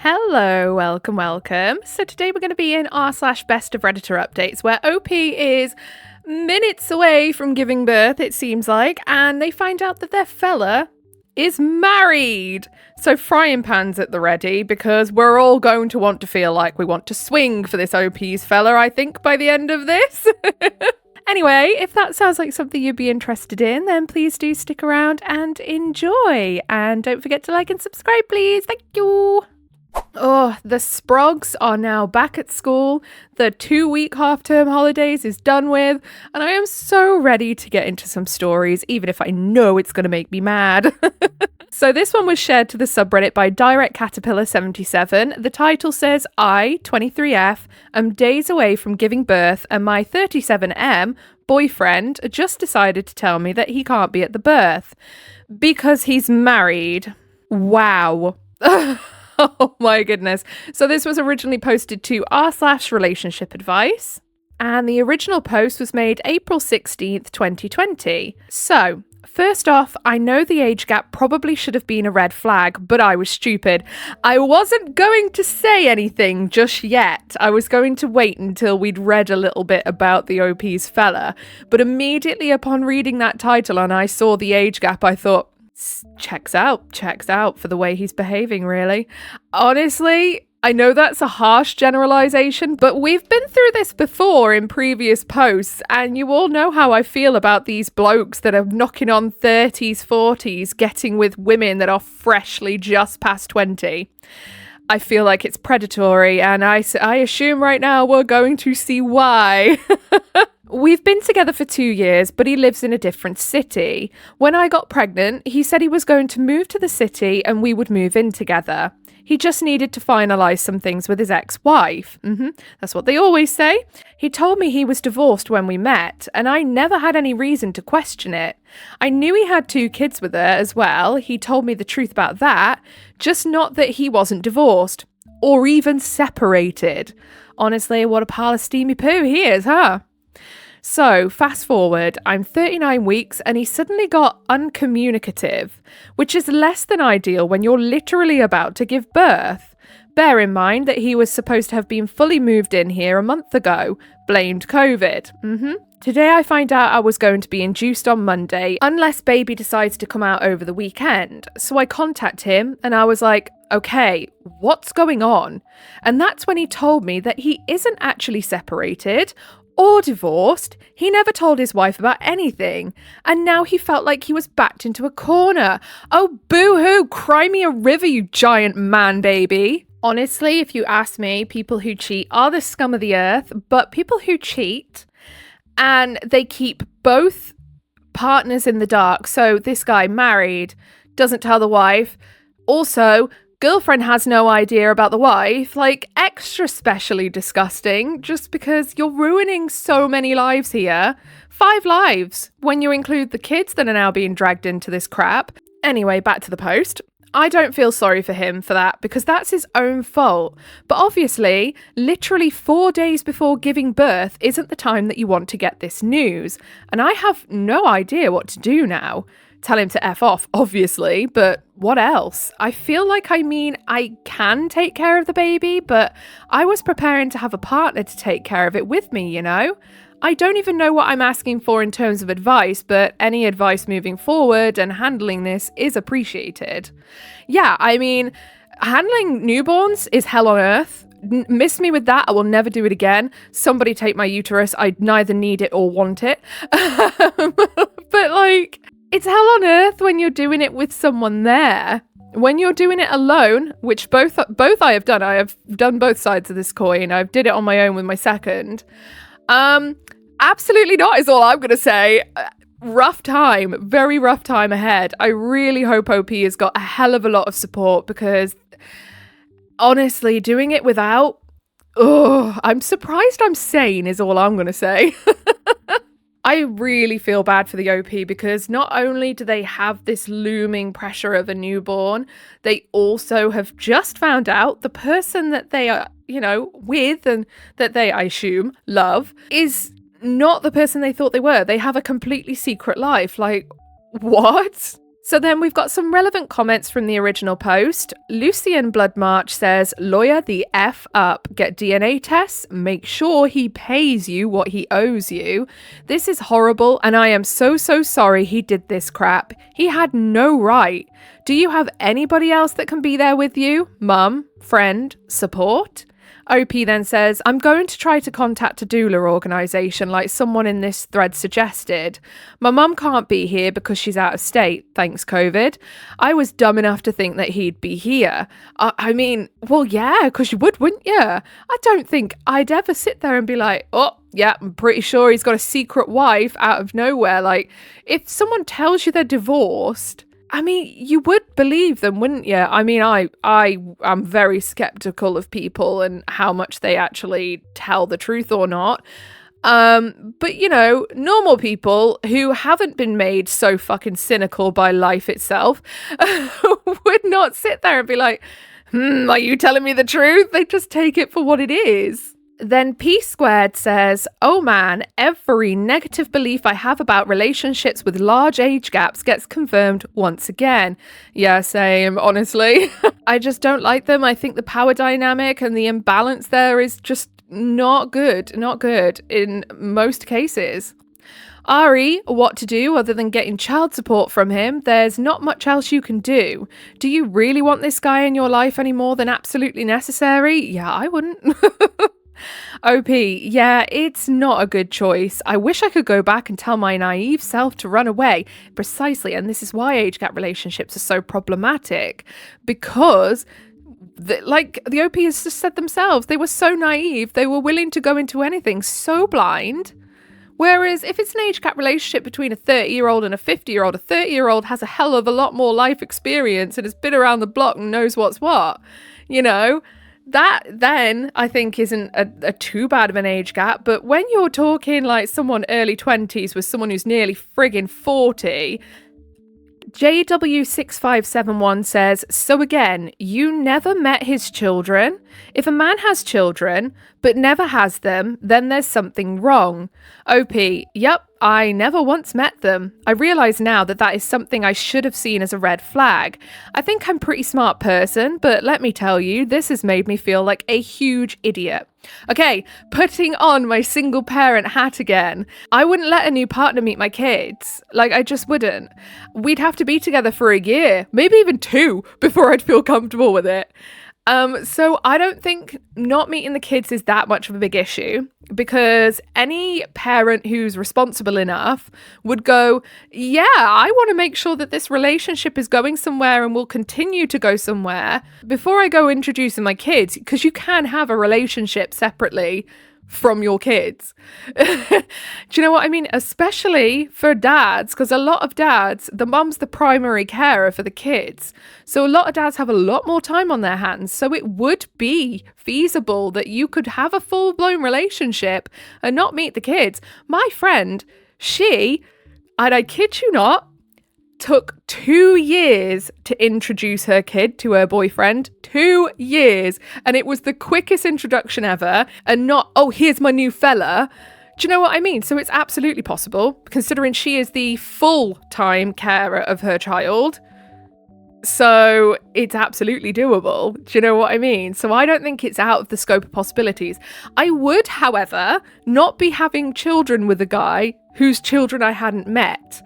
Hello, welcome. So today we're going to be in r/best-of-Redditor-Updates, where OP is minutes away from giving birth, it seems like, and they find out that their fella is married. So frying pans at the ready, because we're all going to want to feel like we want to swing for this OP's fella, I think, by the end of this. Anyway, if that sounds like something you'd be interested in, then please do stick around and enjoy. And don't forget to like and subscribe, please. Thank you. Oh, the Sprogs are now back at school. The 2-week half-term holidays is done with, and I am so ready to get into some stories, even if I know it's going to make me mad. So this one was shared to the subreddit by Direct Caterpillar 77. The title says, I, 23F, am days away from giving birth, and my 37M boyfriend just decided to tell me that he can't be at the birth because he's married. Wow. Oh my goodness. So this was originally posted to r/relationship advice, and the original post was made April 16th, 2020. So first off, I know the age gap probably should have been a red flag, but I was stupid. I wasn't going to say anything just yet. I was going to wait until we'd read a little bit about the OP's fella, but immediately upon reading that title and I saw the age gap, I thought, checks out for the way he's behaving, really. Honestly, I know that's a harsh generalization, but we've been through this before in previous posts, and you all know how I feel about these blokes that are knocking on 30s, 40s, getting with women that are freshly just past 20. I feel like it's predatory, and I assume right now we're going to see why. We've been together for 2 years, but he lives in a different city. When I got pregnant, he said he was going to move to the city and we would move in together. He just needed to finalise some things with his ex-wife. That's what they always say. He told me he was divorced when we met, and I never had any reason to question it. I knew he had 2 kids with her as well. He told me the truth about that, just not that he wasn't divorced or even separated. Honestly, what a pile of steamy poo he is, huh? So, fast forward, I'm 39 weeks and he suddenly got uncommunicative, which is less than ideal when you're literally about to give birth. Bear in mind that he was supposed to have been fully moved in here a month ago, blamed COVID. Today I find out I was going to be induced on Monday, unless baby decides to come out over the weekend. So I contact him and I was like, okay, what's going on? And that's when he told me that he isn't actually separated or divorced. He never told his wife about anything, and now he felt like he was backed into a corner. Oh, boo-hoo, cry me a river, you giant man baby. Honestly, if you ask me, people who cheat are the scum of the earth, but people who cheat and they keep both partners in the dark. So this guy married, doesn't tell the wife. Also, girlfriend has no idea about the wife, like extra specially disgusting, just because you're ruining so many lives here. 5 lives, when you include the kids that are now being dragged into this crap. Anyway, back to the post. I don't feel sorry for him for that, because that's his own fault. But obviously, literally 4 days before giving birth isn't the time that you want to get this news. And I have no idea what to do now. Tell him to F off, obviously, but what else? I feel like, I can take care of the baby, but I was preparing to have a partner to take care of it with me, you know? I don't even know what I'm asking for in terms of advice, but any advice moving forward and handling this is appreciated. Yeah, handling newborns is hell on earth. Miss me with that. I will never do it again. Somebody take my uterus. I neither need it or want it. But it's hell on earth when you're doing it with someone there. When you're doing it alone, which both I have done. I have done both sides of this coin. I did it on my own with my second. Absolutely not is all I'm going to say. Rough time, very rough time ahead. I really hope OP has got a hell of a lot of support, because honestly, doing it without, I'm surprised I'm sane is all I'm going to say. I really feel bad for the OP, because not only do they have this looming pressure of a newborn, they also have just found out the person that they are, with and that they, I assume, love, is not the person they thought they were. They have a completely secret life. Like, what? So then we've got some relevant comments from the original post. Lucian Bloodmarch says, lawyer the F up, get DNA tests, make sure he pays you what he owes you. This is horrible and I am so sorry he did this crap. He had no right. Do you have anybody else that can be there with you? Mum, friend, support? OP then says, I'm going to try to contact a doula organisation like someone in this thread suggested. My mum can't be here because she's out of state, thanks COVID. I was dumb enough to think that he'd be here. I mean, well, yeah, because you would, wouldn't you? I don't think I'd ever sit there and be like, oh, yeah, I'm pretty sure he's got a secret wife out of nowhere. Like, if someone tells you they're divorced, I mean, you would believe them, wouldn't you? I mean, I am very skeptical of people and how much they actually tell the truth or not. But, you know, normal people who haven't been made so fucking cynical by life itself would not sit there and be like, are you telling me the truth? They just take it for what it is. Then P Squared says, oh man, every negative belief I have about relationships with large age gaps gets confirmed once again. Yeah, same, honestly. I just don't like them. I think the power dynamic and the imbalance there is just not good in most cases. Ari, what to do other than getting child support from him? There's not much else you can do. Do you really want this guy in your life any more than absolutely necessary? Yeah, I wouldn't. OP, yeah, it's not a good choice. I wish I could go back and tell my naive self to run away. Precisely, and this is why age gap relationships are so problematic. Because, like the OP has just said themselves, they were so naive, they were willing to go into anything so blind. Whereas if it's an age gap relationship between a 30-year-old and a 50-year-old, a 30-year-old has a hell of a lot more life experience and has been around the block and knows what's what, you know? That then I think isn't a too bad of an age gap. But when you're talking like someone early 20s with someone who's nearly friggin' 40, JW6571 says, so again, you never met his children. If a man has children but never has them, then there's something wrong. OP, yep, I never once met them. I realise now that that is something I should have seen as a red flag. I think I'm a pretty smart person, but let me tell you, this has made me feel like a huge idiot. Okay, putting on my single parent hat again. I wouldn't let a new partner meet my kids. Like, I just wouldn't. We'd have to be together for a year, maybe even 2, before I'd feel comfortable with it. So I don't think not meeting the kids is that much of a big issue, because any parent who's responsible enough would go, yeah, I want to make sure that this relationship is going somewhere and will continue to go somewhere before I go introducing my kids, because you can have a relationship separately from your kids. Do you know what I mean? Especially for dads, because a lot of dads, the mum's the primary carer for the kids. So a lot of dads have a lot more time on their hands. So it would be feasible that you could have a full-blown relationship and not meet the kids. My friend, she, and I kid you not, took 2 years to introduce her kid to her boyfriend. 2 years. And it was the quickest introduction ever. And not, oh, here's my new fella. Do you know what I mean? So it's absolutely possible, considering she is the full-time carer of her child. So it's absolutely doable. Do you know what I mean? So I don't think it's out of the scope of possibilities. I would, however, not be having children with a guy whose children I hadn't met.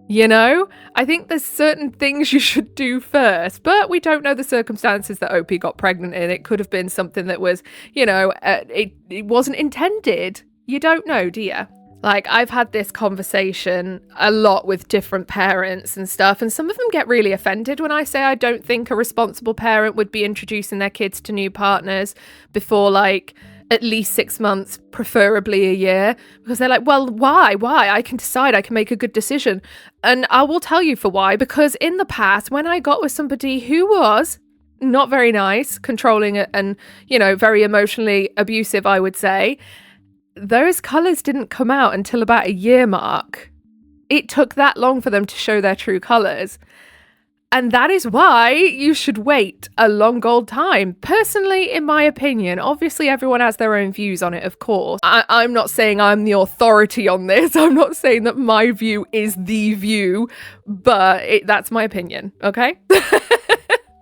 You know, I think there's certain things you should do first, but we don't know the circumstances that OP got pregnant in. It could have been something that was, you know, it wasn't intended. You don't know, do you? Like, I've had this conversation a lot with different parents and stuff, and some of them get really offended when I say I don't think a responsible parent would be introducing their kids to new partners before, like, at least 6 months, preferably a year, because they're like, well, why? I can decide, I can make a good decision. And I will tell you for why, because in the past, when I got with somebody who was not very nice, controlling and, you know, very emotionally abusive, I would say, those colours didn't come out until about a year mark. It took that long for them to show their true colours. And that is why you should wait a long old time. Personally, in my opinion, obviously everyone has their own views on it, of course. I'm not saying I'm the authority on this. I'm not saying that my view is the view, but that's my opinion, okay?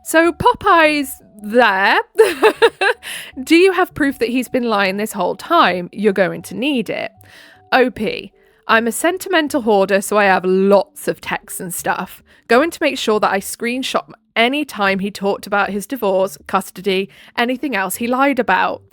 So Popeye's there. Do you have proof that he's been lying this whole time? You're going to need it. OP. I'm a sentimental hoarder, so I have lots of texts and stuff. Going to make sure that I screenshot any time he talked about his divorce, custody, anything else he lied about.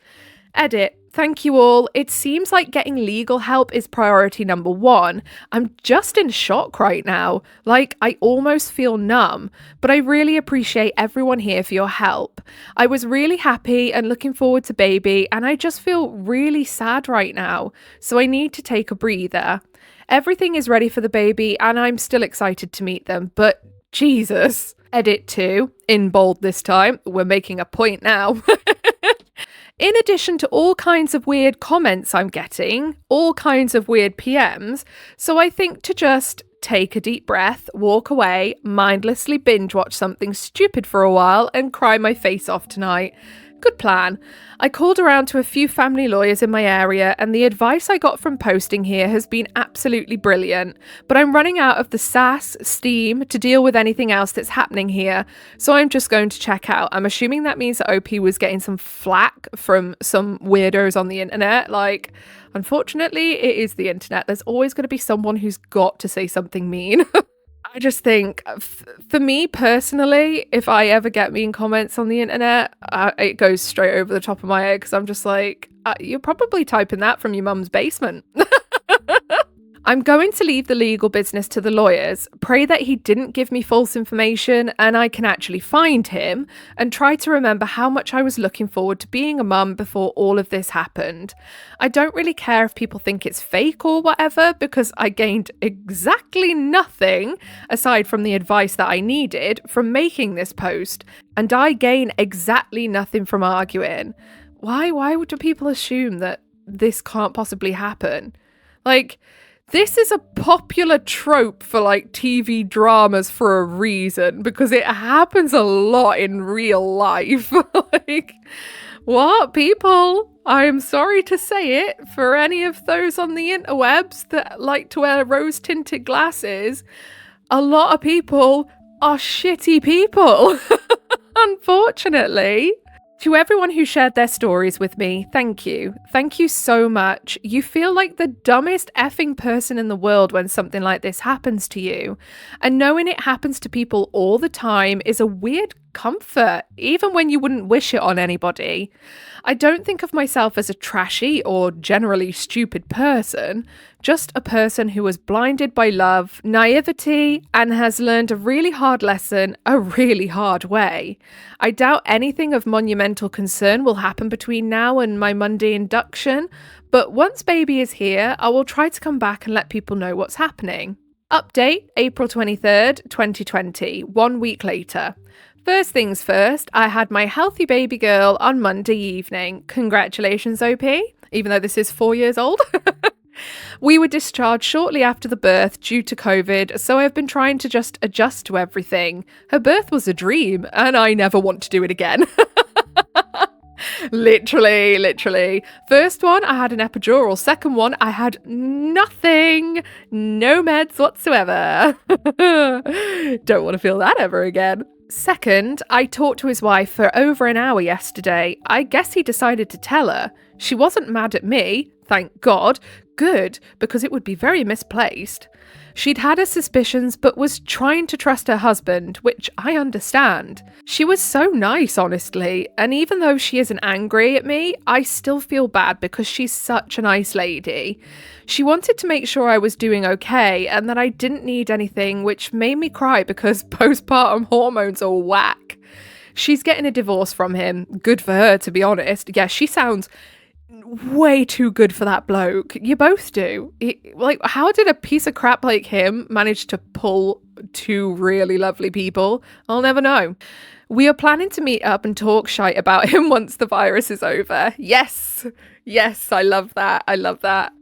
Edit. Thank you all. It seems like getting legal help is priority number 1. I'm just in shock right now. Like, I almost feel numb, but I really appreciate everyone here for your help. I was really happy and looking forward to baby, and I just feel really sad right now, so I need to take a breather. Everything is ready for the baby, and I'm still excited to meet them, but Jesus. Edit 2, in bold this time. We're making a point now. In addition to all kinds of weird comments I'm getting, all kinds of weird PMs, so I think to just take a deep breath, walk away, mindlessly binge watch something stupid for a while, and cry my face off tonight. Good plan. I called around to a few family lawyers in my area, and the advice I got from posting here has been absolutely brilliant, but I'm running out of the sass, steam to deal with anything else that's happening here, so I'm just going to check out. I'm assuming that means that OP was getting some flack from some weirdos on the internet. Like, unfortunately, it is the internet. There's always going to be someone who's got to say something mean. I just think, for me personally, if I ever get mean comments on the internet, it goes straight over the top of my head because I'm just like, you're probably typing that from your mum's basement. I'm going to leave the legal business to the lawyers, pray that he didn't give me false information and I can actually find him, and try to remember how much I was looking forward to being a mum before all of this happened. I don't really care if people think it's fake or whatever, because I gained exactly nothing aside from the advice that I needed from making this post, and I gain exactly nothing from arguing. Why do people assume that this can't possibly happen? Like, this is a popular trope for like TV dramas for a reason, because it happens a lot in real life. Like, what, people? I'm sorry to say it, for any of those on the interwebs that like to wear rose-tinted glasses, a lot of people are shitty people. Unfortunately. To everyone who shared their stories with me, thank you. Thank you so much. You feel like the dumbest effing person in the world when something like this happens to you. And knowing it happens to people all the time is a weird comfort, even when you wouldn't wish it on anybody. I don't think of myself as a trashy or generally stupid person, just a person who was blinded by love, naivety, and has learned a really hard lesson a really hard way. I doubt anything of monumental concern will happen between now and my Monday induction, but once baby is here, I will try to come back and let people know what's happening. Update, April 23rd, 2020, 1 week later. First things first, I had my healthy baby girl on Monday evening. Congratulations, OP, even though this is 4 years old. We were discharged shortly after the birth due to COVID, so I've been trying to just adjust to everything. Her birth was a dream, and I never want to do it again. Literally. First one, I had an epidural. Second one, I had nothing. No meds whatsoever. Don't want to feel that ever again. Second, I talked to his wife for over an hour yesterday. I guess he decided to tell her. She wasn't mad at me, thank God. Good, because it would be very misplaced. She'd had her suspicions, but was trying to trust her husband, which I understand. She was so nice, honestly, and even though she isn't angry at me, I still feel bad because she's such a nice lady. She wanted to make sure I was doing okay and that I didn't need anything, which made me cry because postpartum hormones are whack. She's getting a divorce from him. Good for her, to be honest. Yeah, she sounds way too good for that bloke. You both do. Like, how did a piece of crap like him manage to pull two really lovely people? I'll never know. We are planning to meet up and talk shite about him once the virus is over. Yes. Yes, I love that. I love that.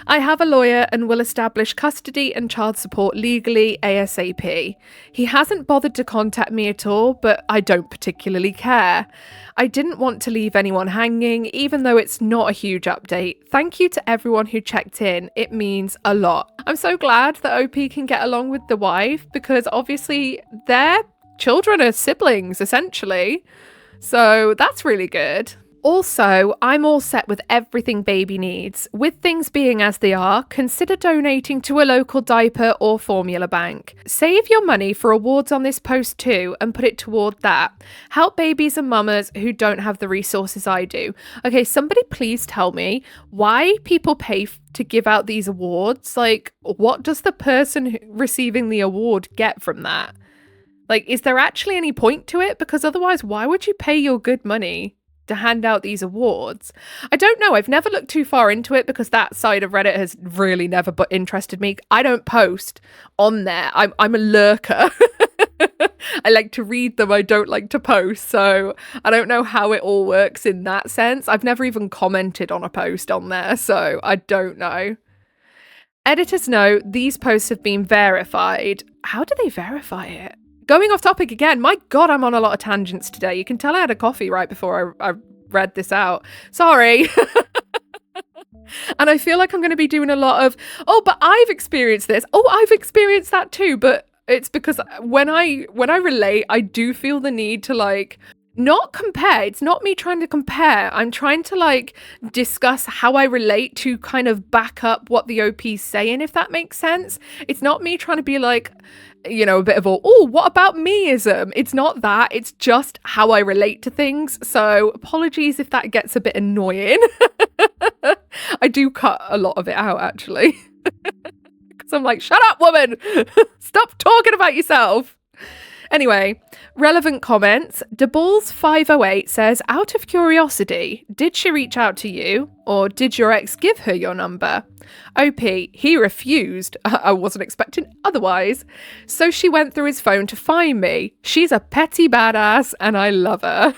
I have a lawyer and will establish custody and child support legally ASAP. He hasn't bothered to contact me at all, but I don't particularly care. I didn't want to leave anyone hanging, even though it's not a huge update. Thank you to everyone who checked in. It means a lot. I'm so glad that OP can get along with the wife, because obviously their children are siblings, essentially. So that's really good. Also, I'm all set with everything baby needs. With things being as they are, consider donating to a local diaper or formula bank. Save your money for awards on this post too and put it toward that. Help babies and mamas who don't have the resources I do. Okay, somebody please tell me why people pay to give out these awards. Like, what does the person receiving the award get from that? Like, is there actually any point to it? Because otherwise, why would you pay your good money to hand out these awards? I don't know. I've never looked too far into it because that side of Reddit has really never interested me. I don't post on there. I'm a lurker. I like to read them. I don't like to post. So I don't know how it all works in that sense. I've never even commented on a post on there. So I don't know. Editors note, these posts have been verified. How do they verify it? Going off topic again, my God, I'm on a lot of tangents today. You can tell I had a coffee right before I read this out. Sorry. And I feel like I'm going to be doing a lot of, oh, but I've experienced this. Oh, I've experienced that too. But it's because when I relate, I do feel the need to like not compare. It's not me trying to compare. I'm trying to like discuss how I relate to kind of back up what the OP's saying, if that makes sense. It's not me trying to be like, you know, a bit of a, oh, what about meism? It's not that. It's just how I relate to things. So apologies if that gets a bit annoying. I do cut a lot of it out, actually. Because I'm like, shut up, woman. Stop talking about yourself. Anyway, relevant comments. DeBalls508 says, out of curiosity, did she reach out to you or did your ex give her your number? OP, he refused. I wasn't expecting otherwise. So she went through his phone to find me. She's a petty badass and I love her.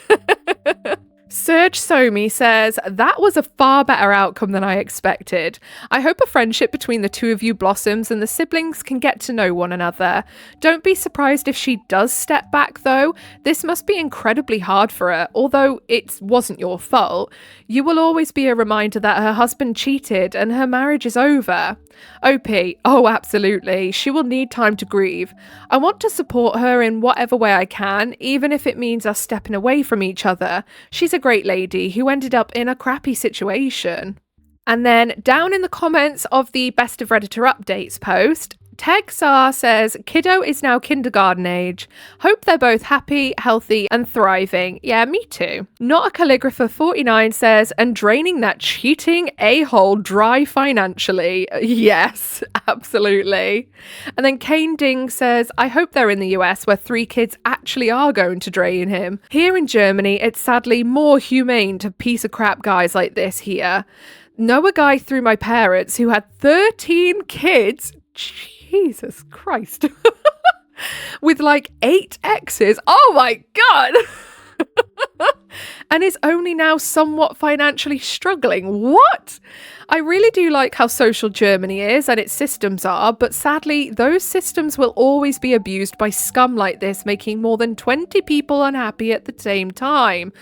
Serge Somi says, that was a far better outcome than I expected. I hope a friendship between the two of you blossoms and the siblings can get to know one another. Don't be surprised if she does step back though. This must be incredibly hard for her, although it wasn't your fault. You will always be a reminder that her husband cheated and her marriage is over. OP, oh absolutely, she will need time to grieve. I want to support her in whatever way I can, even if it means us stepping away from each other. She's a great lady who ended up in a crappy situation. And then down in the comments of the Best of Redditor Updates post, Texar says, kiddo is now kindergarten age. Hope they're both happy, healthy and thriving. Yeah, me too. Not a calligrapher 49 says, and draining that cheating a-hole dry financially. Yes, absolutely. And then Kane Ding says, I hope they're in the US where 3 kids actually are going to drain him. Here in Germany, it's sadly more humane to piece of crap guys like this here. Know a guy through my parents who had 13 kids. Jesus Christ. With like 8 exes. Oh my God. And is only now somewhat financially struggling. What? I really do like how social Germany is and its systems are, but sadly, those systems will always be abused by scum like this, making more than 20 people unhappy at the same time.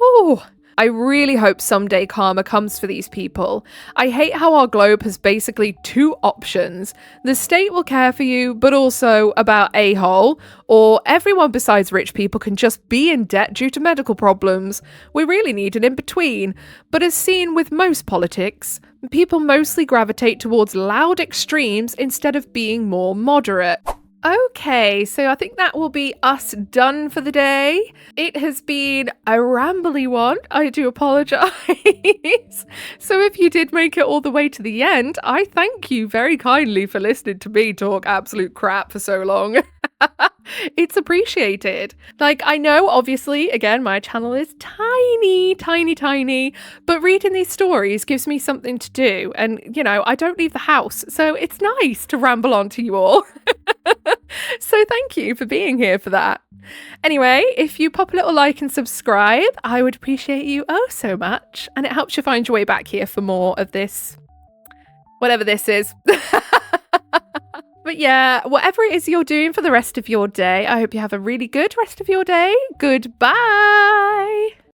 Oh. I really hope someday karma comes for these people. I hate how our globe has basically 2 options. The state will care for you, but also about a-hole, or everyone besides rich people can just be in debt due to medical problems. We really need an in-between. But as seen with most politics, people mostly gravitate towards loud extremes instead of being more moderate. Okay, so I think that will be us done for the day. It has been a rambly one. I do apologise. So if you did make it all the way to the end, I thank you very kindly for listening to me talk absolute crap for so long. It's appreciated. Like, I know, obviously, again, my channel is tiny, but reading these stories gives me something to do. And, you know, I don't leave the house, so it's nice to ramble on to you all. So thank you for being here for that. Anyway, if you pop a little like and subscribe, I would appreciate you oh so much. And it helps you find your way back here for more of this, whatever this is. But yeah, whatever it is you're doing for the rest of your day, I hope you have a really good rest of your day. Goodbye.